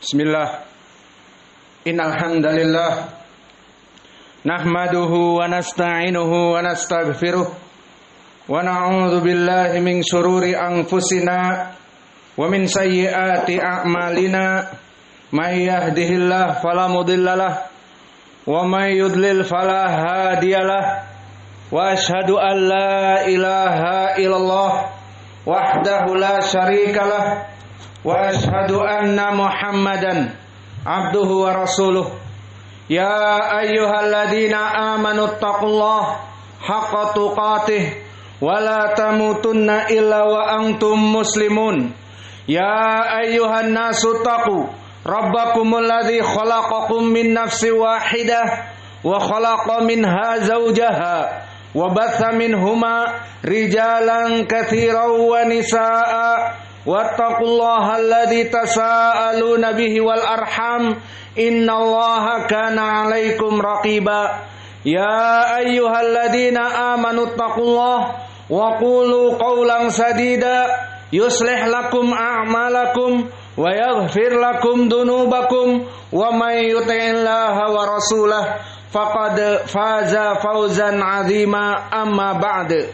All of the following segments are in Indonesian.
Bismillah. Innal hamdalillah nahmaduhu wa nasta'inuhu wa nastaghfiruh wa na'udzu billahi min shururi anfusina wa min sayyiati a'malina may yahdihillahu fala mudhillalah wa may yudlil fala hadiyalah wa asyhadu an la ilaha illallah wahdahu la syarikalah wa asyhadu anna Muhammadan abduhu wa rasuluh. Ya ayyuhalladzina amanu taqullaha haqqa tuqatih wa la tamutunna illa wa antum muslimun. Ya ayyuhan nasu taqu rabbakumul ladzi khalaqakum min nafsin wahidah wa khalaqa minha zawjaha wa batha minhuma rijalan katsiran wa nisaa'a wattaqullaha alladzi tasaaluna bihi wal arham innallaha kana 'alaikum raqiba. Ya ayyuhalladzina amanu taqullaha wa qulu qawlan sadida yuslih lakum a'malakum wa yaghfir lakum dunubakum wa may yuti'illaha wa rasulahu faqad faza fawzan 'azima. Amma ba'd,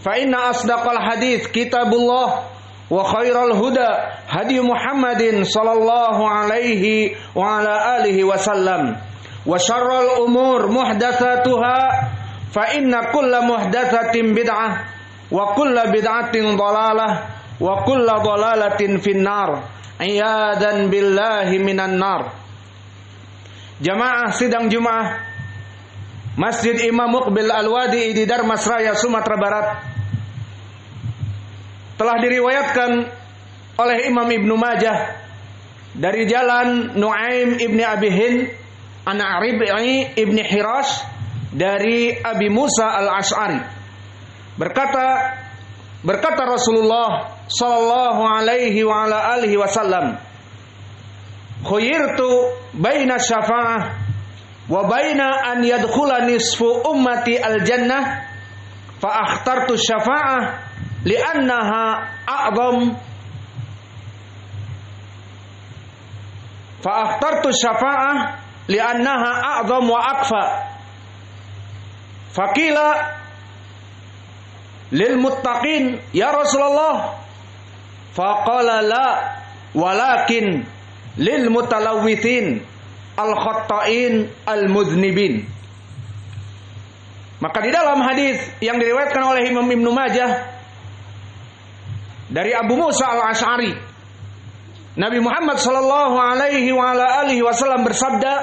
fa inna asdaqal hadits kitabullah wa khairal huda hadi Muhammadin sallallahu alaihi wa ala alihi wasallam wa syarrul umur muhdatsatuha fa inna kulla muhdatsatin bid'ah wa kulla bid'atin dhalalah wa kulla dhalalatin finnar. Iyadan billahi minan nar. Jamaah sidang Jumat Masjid Imam Muqbil Al-Wadi'i di Darmasraya, Sumatera Barat, telah diriwayatkan oleh Imam Ibnu Majah dari jalan Nu'aim ibni Abi Hind an Rabi'i ibni Hirash dari Abi Musa al-Ash'ari, berkata Rasulullah sallallahu alaihi wa ala alihi wasallam, khuyyirtu baina syafa'ah wa baina an yadkhula nisfu ummati al-jannah fa akhtartu syafa'ah li'annaha a'zam fa akhtartu syafa'ah li'annaha a'zam wa akfa. Faqila lil muttaqin ya Rasulullah, faqala la walakin lil mutalawwithin al khatta'in al mudhnibin. Maka di dalam hadis yang diriwayatkan oleh Imam Ibnu Majah dari Abu Musa al-Ash'ari, Nabi Muhammad sallallahu alaihi wa ala alihi wasallam bersabda,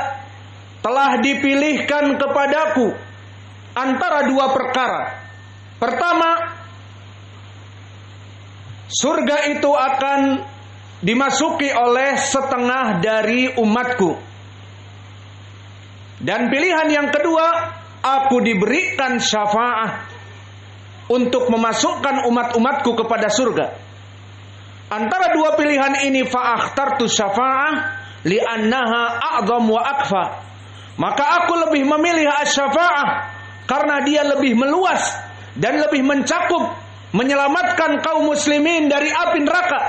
telah dipilihkan kepadaku antara dua perkara. Pertama, surga itu akan dimasuki oleh setengah dari umatku. Dan pilihan yang kedua, aku diberikan syafaat untuk memasukkan umat-umatku kepada surga. Antara dua pilihan ini fa akhtartu syafa'ah li'annaha a'zam wa akfa. Maka aku lebih memilih asy-syafa'ah karena dia lebih meluas dan lebih mencakup menyelamatkan kaum muslimin dari api neraka.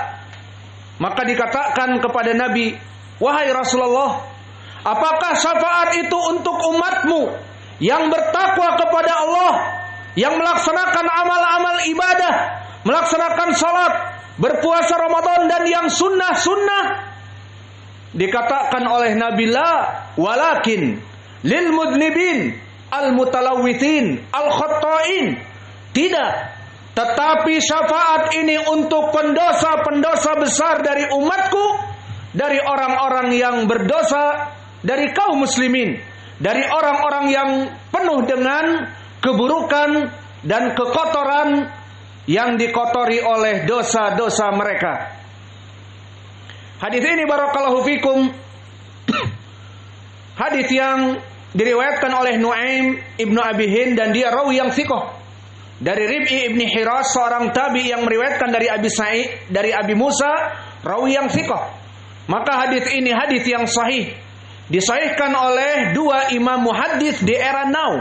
Maka dikatakan kepada Nabi, wahai Rasulullah, apakah syafaat itu untuk umatmu yang bertakwa kepada Allah, yang melaksanakan amal-amal ibadah, melaksanakan salat, berpuasa Ramadan dan yang sunnah-sunnah? Dikatakan oleh Nabi, la walakin lil mudnibin al mutalawwithin al khatta'in. Tidak, tetapi syafaat ini untuk pendosa-pendosa besar dari umatku, dari orang-orang yang berdosa, dari kaum muslimin, dari orang-orang yang penuh dengan keburukan dan kekotoran yang dikotori oleh dosa-dosa mereka. Hadis ini barakallahu fikum hadis yang diriwayatkan oleh Nu'aim ibnu Abi Hind dan dia rawi yang thiqah dari Rabi'i ibni Hirash, seorang tabi yang meriwayatkan dari Abi Sa'id, dari Abi Musa, rawi yang thiqah. Maka hadis ini hadis yang sahih, disahihkan oleh dua imam muhaddits di era now,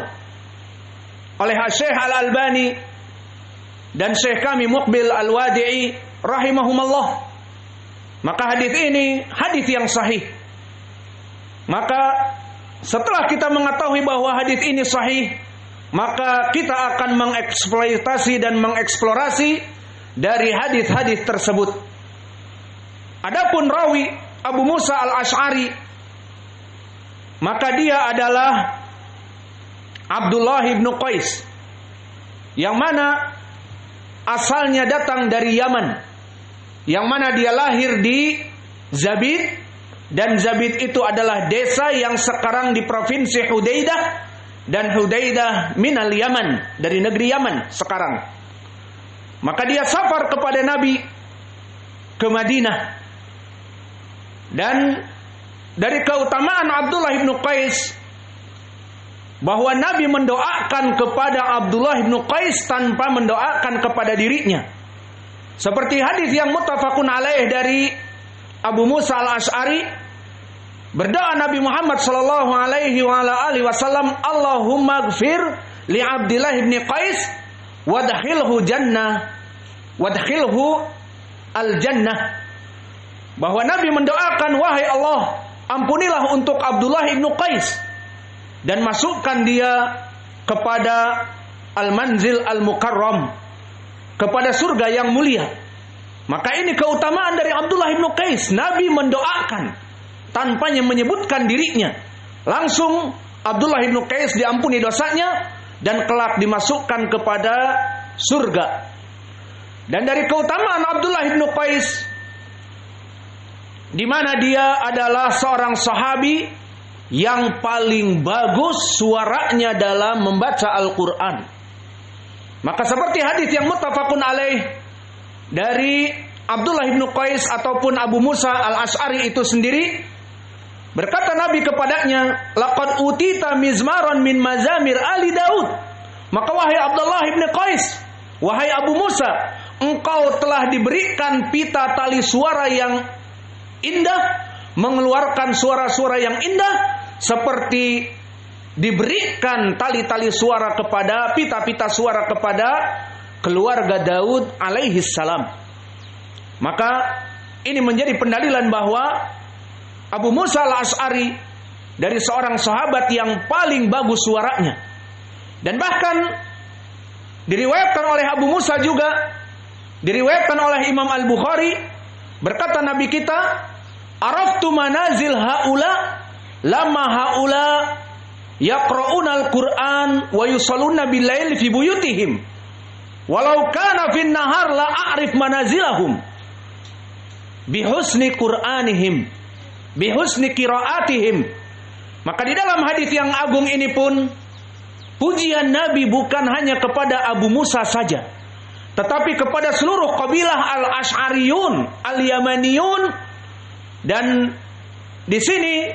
oleh Syekh Al-Albani dan Syekh kami Muqbil Al-Wadi'i rahimahumallah. Maka hadis ini hadis yang sahih. Maka setelah kita mengetahui bahwa hadis ini sahih, maka kita akan mengeksploitasi dan mengeksplorasi dari hadis-hadis tersebut. Adapun rawi Abu Musa al-Asy'ari, maka dia adalah Abdullah bin Qais, yang mana asalnya datang dari Yaman, yang mana dia lahir di Zabid, dan Zabid itu adalah desa yang sekarang di provinsi Hudaidah, dan Hudaidah minal Yaman, dari negeri Yaman sekarang. Maka dia safar kepada Nabi ke Madinah. Dan dari keutamaan Abdullah bin Qais, bahwa Nabi mendoakan kepada Abdullah bin Qais tanpa mendoakan kepada dirinya. Seperti hadis yang muttafaqun alaih dari Abu Musa al-Asy'ari, berdoa Nabi Muhammad sallallahu alaihi wasallam, Allahumma ighfir li Abdullah bin Qais wadkhilhu jannah wadkhilhu al-jannah. Bahwa Nabi mendoakan, wahai Allah, ampunilah untuk Abdullah bin Qais dan masukkan dia kepada al-manzil al-mukarram, kepada surga yang mulia. Maka ini keutamaan dari Abdullah bin Qais. Nabi mendoakan tanpa menyebutkan dirinya. Langsung Abdullah bin Qais diampuni dosanya dan kelak dimasukkan kepada surga. Dan dari keutamaan Abdullah bin Qais, di mana dia adalah seorang sahabi yang paling bagus suaranya dalam membaca Al-Quran. Maka seperti hadis yang muttafaqun alaih dari Abdullah bin Qais ataupun Abu Musa al-Asy'ari itu sendiri, berkata Nabi kepadanya, laqad utita mizmaran min mazamir ali Daud. Maka wahai Abdullah bin Qais, wahai Abu Musa, engkau telah diberikan pita tali suara yang indah, mengeluarkan suara-suara yang indah, seperti diberikan tali-tali suara kepada, pita-pita suara kepada keluarga Daud alaihi salam. Maka ini menjadi pendalilan bahwa Abu Musa al-Asy'ari dari seorang sahabat yang paling bagus suaranya. Dan bahkan diriwayatkan oleh Abu Musa juga, diriwayatkan oleh Imam Al-Bukhari, berkata Nabi kita, araftu manazil haula lama haula yaqra'una al-Qur'an wa yusalluna bil-lail fi buyutihim walau kana fin nahar la a'rif manazilahum bihusni qur'anihim bihusni qira'atihim. Maka di dalam hadis yang agung ini pun pujian Nabi bukan hanya kepada Abu Musa saja, tetapi kepada seluruh kabilah al-Asy'ariyun, al-Yamaniyun. Dan di sini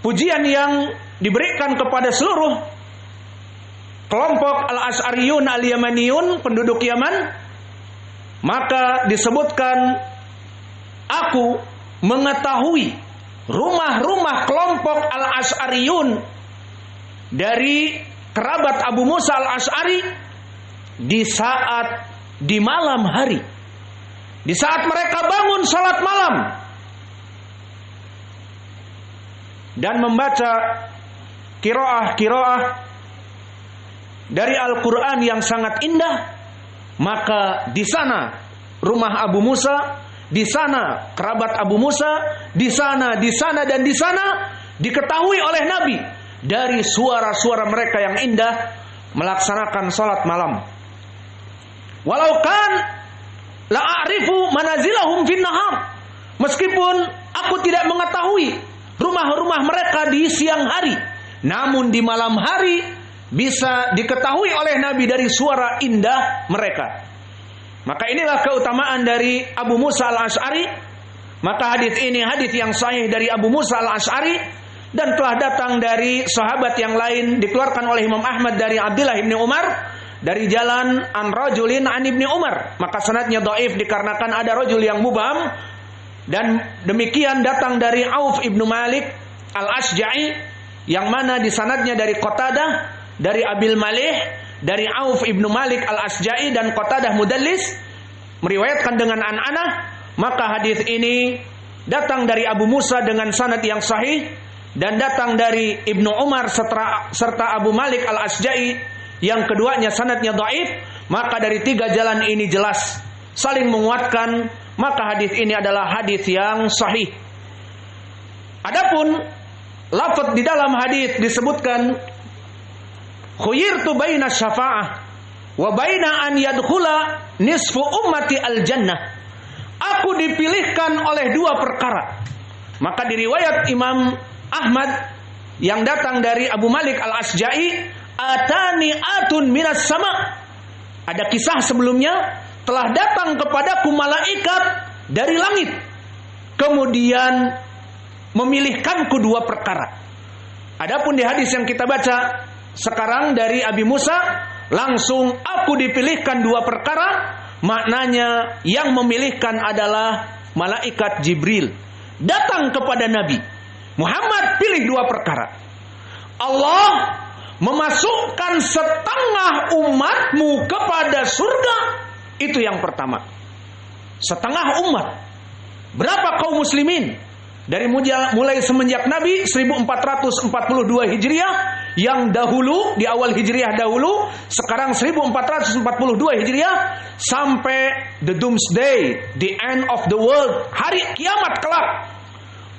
pujian yang diberikan kepada seluruh kelompok al-Asy'ariyun, al-Yamaniyun, penduduk Yaman. Maka disebutkan, aku mengetahui rumah-rumah kelompok al-Asy'ariyun dari kerabat Abu Musa al-Asy'ari di malam hari, di saat mereka bangun salat malam dan membaca qiraah dari Al-Quran yang sangat indah. Maka di sana rumah Abu Musa, di sana kerabat Abu Musa, di sana dan di sana diketahui oleh Nabi dari suara-suara mereka yang indah melaksanakan salat malam. Walau kan la a'rifu manazilahum fin nahar, meskipun aku tidak mengetahui rumah-rumah mereka di siang hari, namun di malam hari bisa diketahui oleh Nabi dari suara indah mereka. Maka inilah keutamaan dari Abu Musa al-Asy'ari. Maka hadis ini hadis yang sahih dari Abu Musa al-Asy'ari dan telah datang dari sahabat yang lain, dikeluarkan oleh Imam Ahmad dari Abdullah bin Umar dari jalan an rajulin an ibni Umar. Maka sanadnya dhaif dikarenakan ada rajul yang mubham. Dan demikian datang dari Auf ibnu Malik al-Asja'i, yang mana di sanadnya dari Qatadah, dari Abil Malih, dari Auf ibnu Malik al-Asja'i, dan Qatadah mudallis, meriwayatkan dengan an-anah. maka hadis ini datang dari Abu Musa dengan sanad yang sahih dan datang dari Ibnu Umar serta Abu Malik Al-Asja'i yang keduanya sanadnya dhaif. Maka dari tiga jalan ini jelas saling menguatkan, maka hadis ini adalah hadis yang sahih. Adapun lafaz di dalam hadis disebutkan khuyirtu baina syafa'ah wa baina an yadkhula nisfu ummati al-jannah. Aku dipilihkan oleh dua perkara. Maka di riwayat Imam Ahmad yang datang dari Abu Malik Al-Asja'i, atani atun minas sama. Ada kisah sebelumnya, telah datang kepadaku malaikat dari langit, kemudian memilihkanku dua perkara. Adapun di hadis yang kita baca sekarang dari Abi Musa, langsung aku dipilihkan dua perkara. Maknanya yang memilihkan adalah malaikat Jibril datang kepada Nabi Muhammad, pilih dua perkara. Allah memasukkan setengah umatmu kepada surga. Itu yang pertama. Setengah umat. Berapa kaum muslimin? Dari mulai semenjak Nabi 1442 Hijriah yang dahulu, di awal Hijriah dahulu, sekarang 1442 Hijriah, sampai the doomsday, the end of the world, hari kiamat kelak.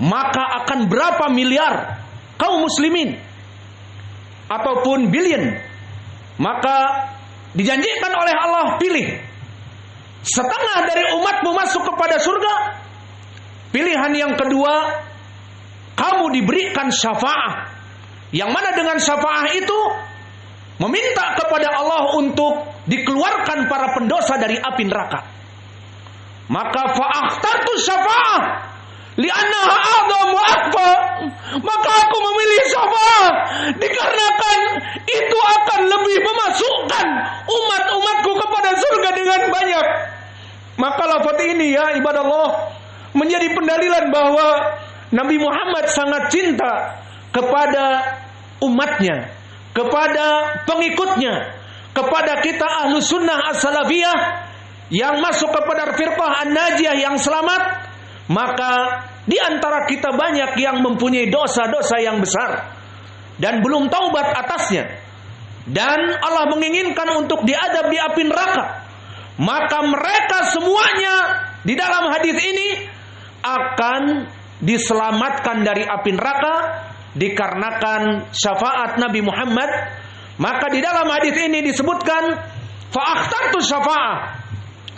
Maka akan berapa miliar kaum muslimin ataupun billion. Maka dijanjikan oleh Allah, pilih setengah dari umatmu masuk kepada surga. Pilihan yang kedua, kamu diberikan syafa'ah. Yang mana dengan syafa'ah itu meminta kepada Allah untuk dikeluarkan para pendosa dari api neraka. Maka fa'akhtartu syafa'ah li'annaha a'dhamu wa akbar. Maka aku memilih syafa'ah dikarenakan itu akan lebih memasukkan umat-umatku kepada surga dengan banyak. Maka lafaz ini ya ibadallah menjadi pendalilan bahwa Nabi Muhammad sangat cinta kepada umatnya, kepada pengikutnya, kepada kita ahlu sunnah as-salafiyah yang masuk kepada firqah an-najiyah yang selamat. Maka di antara kita banyak yang mempunyai dosa-dosa yang besar dan belum taubat atasnya, dan Allah menginginkan untuk diadab di api neraka. Maka mereka semuanya di dalam hadis ini akan diselamatkan dari api neraka dikarenakan syafaat Nabi Muhammad. Maka di dalam hadis ini disebutkan fa'akhtartu syafa'ah.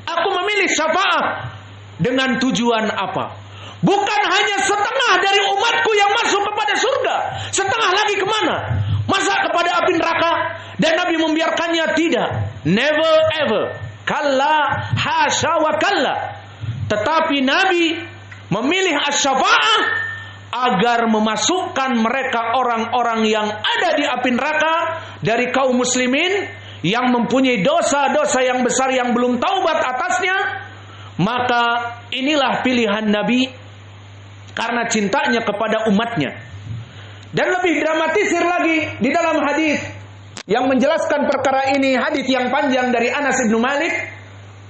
Aku memilih syafa'ah dengan tujuan apa? Bukan hanya setengah dari umatku yang masuk kepada surga, setengah lagi kemana? Masa kepada api neraka? Dan Nabi membiarkannya? Tidak, never ever, kalla, hasya wa kalla. Tetapi Nabi memilih as-syafa'ah agar memasukkan mereka orang-orang yang ada di api neraka dari kaum muslimin yang mempunyai dosa-dosa yang besar yang belum taubat atasnya. Maka inilah pilihan Nabi karena cintanya kepada umatnya. Dan lebih dramatisir lagi di dalam hadis yang menjelaskan perkara ini, hadis yang panjang dari Anas bin Malik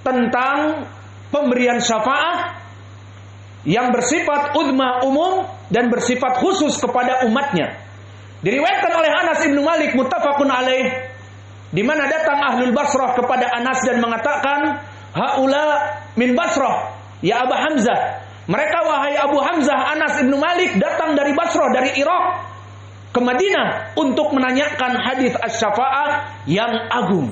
tentang pemberian syafa'ah yang bersifat uzma umum dan bersifat khusus kepada umatnya. Diriwayatkan oleh Anas bin Malik muttafaqun alaih, di mana datang ahlul Basrah kepada Anas dan mengatakan, haula min Basrah ya Abu Hamzah. Mereka, wahai Abu Hamzah, Anas bin Malik datang dari Basrah, dari Irak ke Madinah untuk menanyakan hadis asy-syafa'ah yang agung.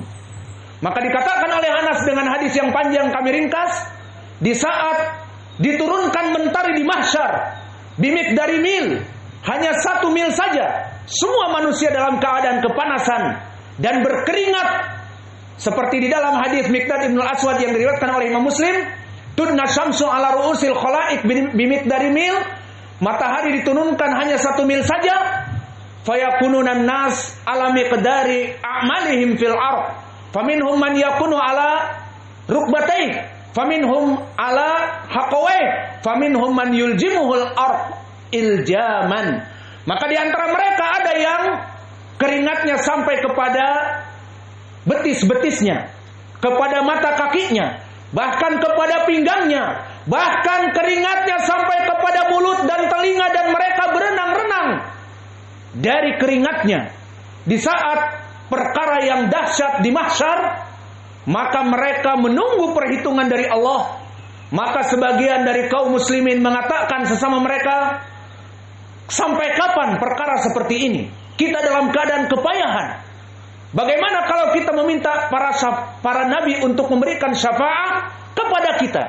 Maka dikatakan oleh Anas dengan hadis yang panjang, kami ringkas, di saat diturunkan mentari di mahsyar bimiqdari mil, hanya 1 mil saja, semua manusia dalam keadaan kepanasan dan berkeringat, seperti di dalam hadis Miqdad ibn al-Aswad yang diriwayatkan oleh Imam Muslim, tudna syamsu ala ru'usil khalaik bimiqdari mil, matahari diturunkan hanya 1 mil saja, fayakununan nas ala miqdari a'malihim fil ardh, faminhum man yakunu ala rukbatayhi, faminhum ala haqawai, faminhum man yuljimuhul ardh iljaman. Maka di antara mereka ada yang keringatnya sampai kepada betis-betisnya, kepada mata kakinya, bahkan kepada pinggangnya, Bahkan keringatnya sampai kepada mulut dan telinga dan mereka berenang-renang dari keringatnya. Di saat perkara yang dahsyat di mahsyar, maka mereka menunggu perhitungan dari Allah. Maka sebagian dari kaum muslimin mengatakan sesama mereka, sampai kapan perkara seperti ini? Kita dalam keadaan kepayahan. Bagaimana kalau kita meminta para nabi untuk memberikan syafaat kepada kita?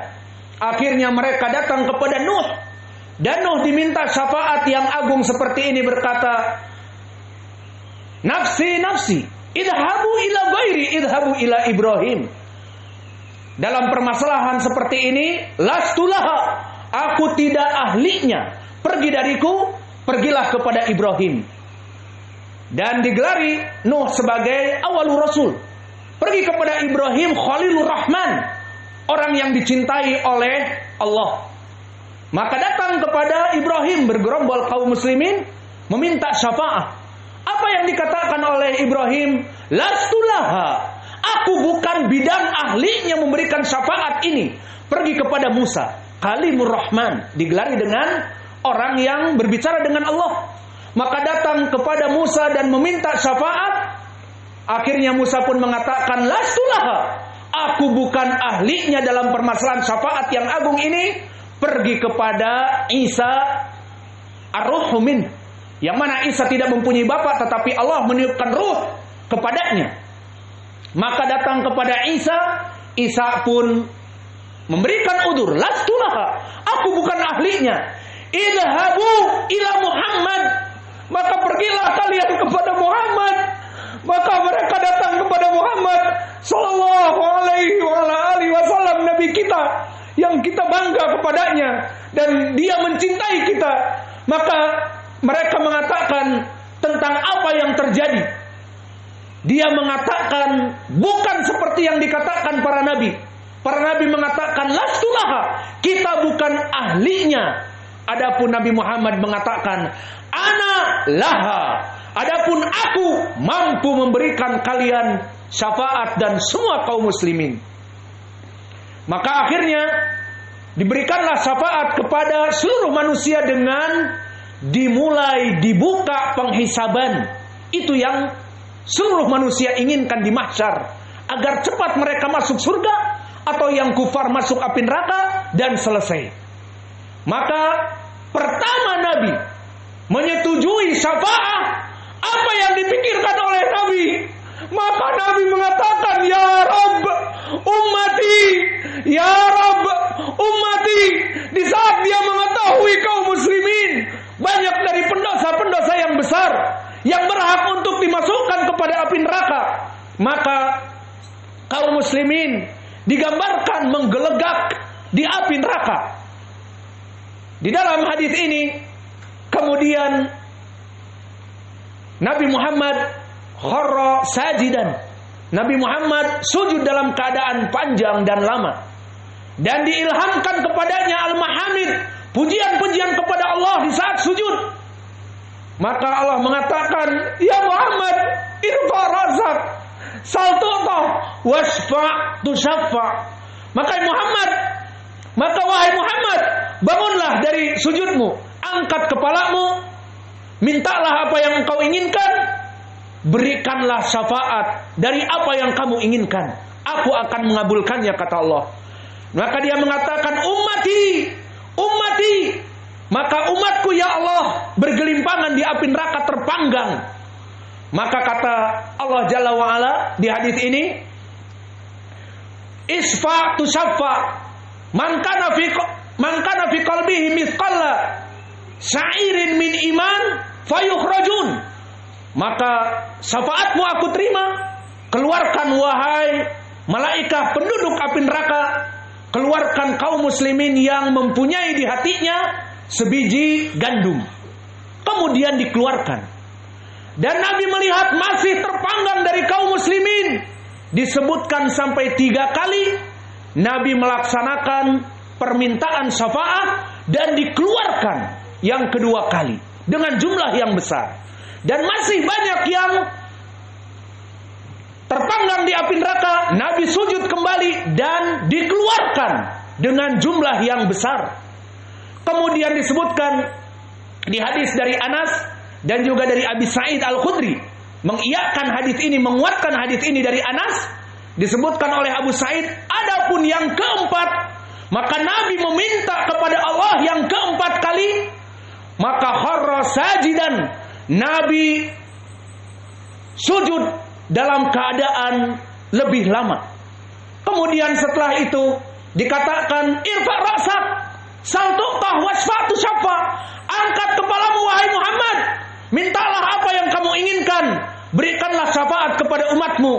Akhirnya mereka datang kepada Nuh. Dan Nuh diminta syafaat yang agung seperti ini, berkata, nafsi, nafsi, idhabu ila ghairi, idhabu ila Ibrahim. Dalam permasalahan seperti ini, lastulaha, aku tidak ahlinya. Pergi dariku, pergilah kepada Ibrahim. Dan digelari Nuh sebagai awalur rasul. Pergi kepada Ibrahim Khalilur Rahman, orang yang dicintai oleh Allah. Maka datang kepada Ibrahim bergerombol kaum muslimin meminta syafaat. Apa yang dikatakan oleh Ibrahim? Lastulaha, aku bukan bidang ahlinya memberikan syafaat ini. Pergi kepada Musa, Kalimur Rahman, digelari dengan orang yang berbicara dengan Allah. Maka datang kepada Musa dan meminta syafaat. Akhirnya Musa pun mengatakan, lastulaha, aku bukan ahlinya dalam permasalahan syafaat yang agung ini. Pergi kepada Isa ar-ruhu min, yang mana Isa tidak mempunyai bapa, tetapi Allah meniupkan ruh kepadanya. Maka datang kepada Isa, Isa pun memberikan udzur, lastulaha, aku bukan ahlinya. Idhabu ila Muhammad, maka pergilah kalian kepada Muhammad. Maka mereka datang kepada Muhammad sallallahu alaihi wasallam, nabi kita yang kita bangga kepadanya dan dia mencintai kita. Maka mereka mengatakan tentang apa yang terjadi. Dia mengatakan bukan seperti yang dikatakan para nabi. Para nabi mengatakan lastulaha, kita bukan ahlinya. Adapun Nabi Muhammad mengatakan ana laha, adapun aku mampu memberikan kalian syafaat dan semua kaum muslimin. Maka akhirnya diberikanlah syafaat kepada seluruh manusia dengan dimulai dibuka penghisaban. Itu yang seluruh manusia inginkan di mahsyar, agar cepat mereka masuk surga atau yang kufar masuk api neraka dan selesai. Maka pertama Nabi menyetujui syafaat. Apa yang dipikirkan oleh Nabi? Maka Nabi mengatakan, ya Rabb ummati, ya Rabb ummati. Di saat dia mengetahui kaum muslimin banyak dari pendosa-pendosa yang besar yang berhak untuk dimasukkan kepada api neraka, maka kaum muslimin digambarkan menggelegak di api neraka. Di dalam hadis ini kemudian Nabi Muhammad kharra sajidan. Nabi Muhammad sujud dalam keadaan panjang dan lama. Dan diilhamkan kepadanya al-mahamid, pujian-pujian kepada Allah di saat sujud. Maka Allah mengatakan, ya Muhammad, irfa razak, sal tu'ta, wasfa tushaffa. Maka wahai Muhammad, bangunlah dari sujudmu, angkat kepalamu, mintalah apa yang engkau inginkan, berikanlah syafaat dari apa yang kamu inginkan, aku akan mengabulkannya, kata Allah. Maka dia mengatakan, ummati, ummati, maka umatku ya Allah bergelimpangan di api neraka terpanggang. Maka kata Allah Jalla wa'ala di hadis ini, isfa tusaffa, man kana fi qalbihi mithqala sa'irin min iman fayukhrajun. Maka syafaatmu aku terima. Keluarkan wahai malaikat penduduk api neraka, keluarkan kaum muslimin yang mempunyai di hatinya sebiji gandum. Kemudian dikeluarkan. Dan Nabi melihat masih terpanggang dari kaum muslimin. Disebutkan sampai 3 kali Nabi melaksanakan permintaan syafaat dan dikeluarkan yang kedua kali dengan jumlah yang besar. Dan masih banyak yang terpanggang di api neraka. Nabi sujud kembali dan dikeluarkan dengan jumlah yang besar. Kemudian disebutkan di hadis dari Anas dan juga dari Abi Sa'id Al-Khudri, mengiyakan hadis ini, menguatkan hadis ini dari Anas, disebutkan oleh Abu Sa'id, adapun yang keempat, maka Nabi meminta kepada Allah yang keempat kali, maka kharra sajidan, Nabi sujud dalam keadaan lebih lama. Kemudian setelah itu dikatakan irfa' ra'sak sal tu'tah wasfa'tu syafa', angkat kepalamu wahai Muhammad, mintalah apa yang kamu inginkan, berikanlah syafaat kepada umatmu.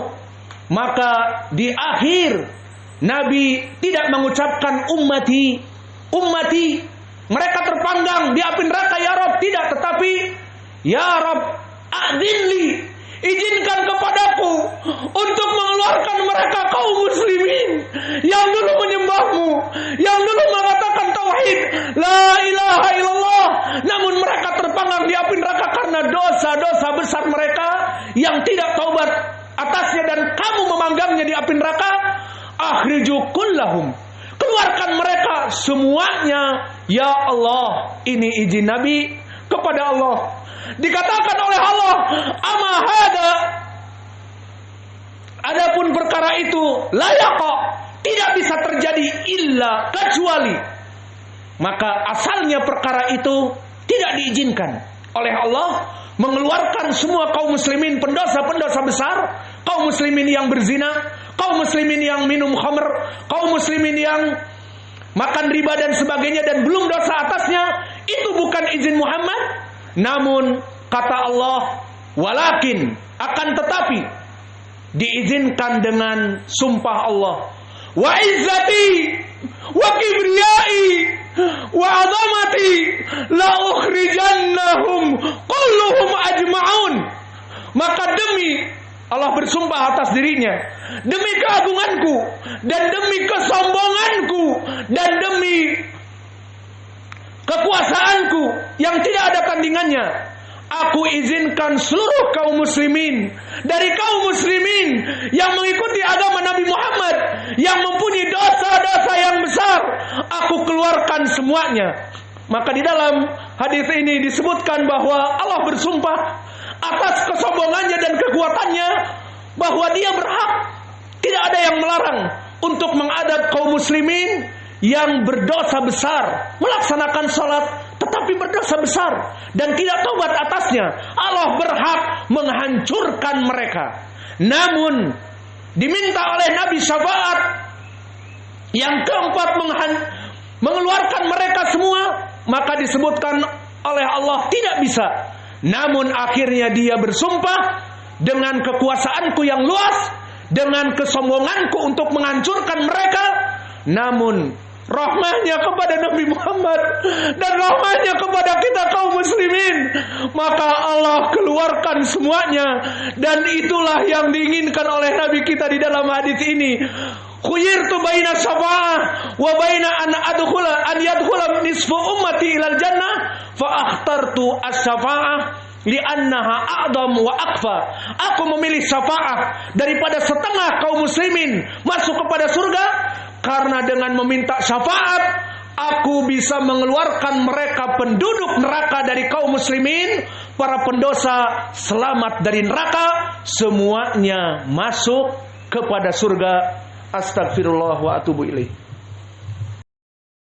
Maka di akhir Nabi tidak mengucapkan ummati, ummati, mereka terpanggang di api neraka ya Rabb, tidak, tetapi ya Rabb a'dhinli, izinkan kepadaku untuk mengeluarkan mereka kaum muslimin yang dulu menyembahmu, yang dulu mengatakan tauhid la ilaha illallah, namun mereka terpanggang di api neraka karena dosa-dosa besar mereka yang tidak taubat atasnya, dan kamu memanggangnya di api neraka. Akhriju kullahum, keluarkan mereka semuanya ya Allah. Ini izin Nabi kepada Allah. Dikatakan oleh Allah, ama hada, adapun perkara itu layaqa, tidak bisa terjadi illa kecuali, maka asalnya perkara itu tidak diizinkan oleh Allah mengeluarkan semua kaum muslimin pendosa-pendosa besar, kaum muslimin yang berzina, kaum muslimin yang minum khamr, kaum muslimin yang makan riba dan sebagainya dan belum dosa atasnya, itu bukan izin Muhammad. Namun kata Allah, walakin, akan tetapi diizinkan dengan sumpah Allah, wa izzati wa kibriyai wa azamati la ukhrijannahum kulluhum ajma'un. Maka demi Allah bersumpah atas dirinya, demi keagunganku dan demi kesombonganku dan demi kekuasaanku yang tidak ada tandingannya, aku izinkan seluruh kaum muslimin, dari kaum muslimin yang mengikuti agama Nabi Muhammad, yang mempunyai dosa-dosa yang besar, aku keluarkan semuanya. Maka di dalam hadis ini disebutkan bahwa Allah bersumpah atas kesombongannya dan kekuatannya, bahwa dia berhak, tidak ada yang melarang untuk mengadab kaum muslimin yang berdosa besar, melaksanakan sholat tetapi berdosa besar dan tidak taubat atasnya. Allah berhak menghancurkan mereka. Namun diminta oleh Nabi syafaat yang keempat, mengeluarkan mereka semua, maka disebutkan oleh Allah tidak bisa. Namun akhirnya dia bersumpah dengan kekuasaanku yang luas, dengan kesombonganku untuk menghancurkan mereka. Namun rahmahnya kepada Nabi Muhammad dan rahmahnya kepada kita kaum muslimin, maka Allah keluarkan semuanya. Dan itulah yang diinginkan oleh Nabi kita di dalam hadis ini. Khuyirtu baina syafa'ah wa baina an yadkhula nisfu ummati ilal jannah fa akhtartu as-syafa'ah li'annaha a'dam wa akfa. Aku memilih syafa'ah daripada setengah kaum muslimin masuk kepada surga, karena dengan meminta syafaat aku bisa mengeluarkan mereka penduduk neraka dari kaum muslimin, para pendosa selamat dari neraka, semuanya masuk kepada surga. Astagfirullah wa atubu ilaih.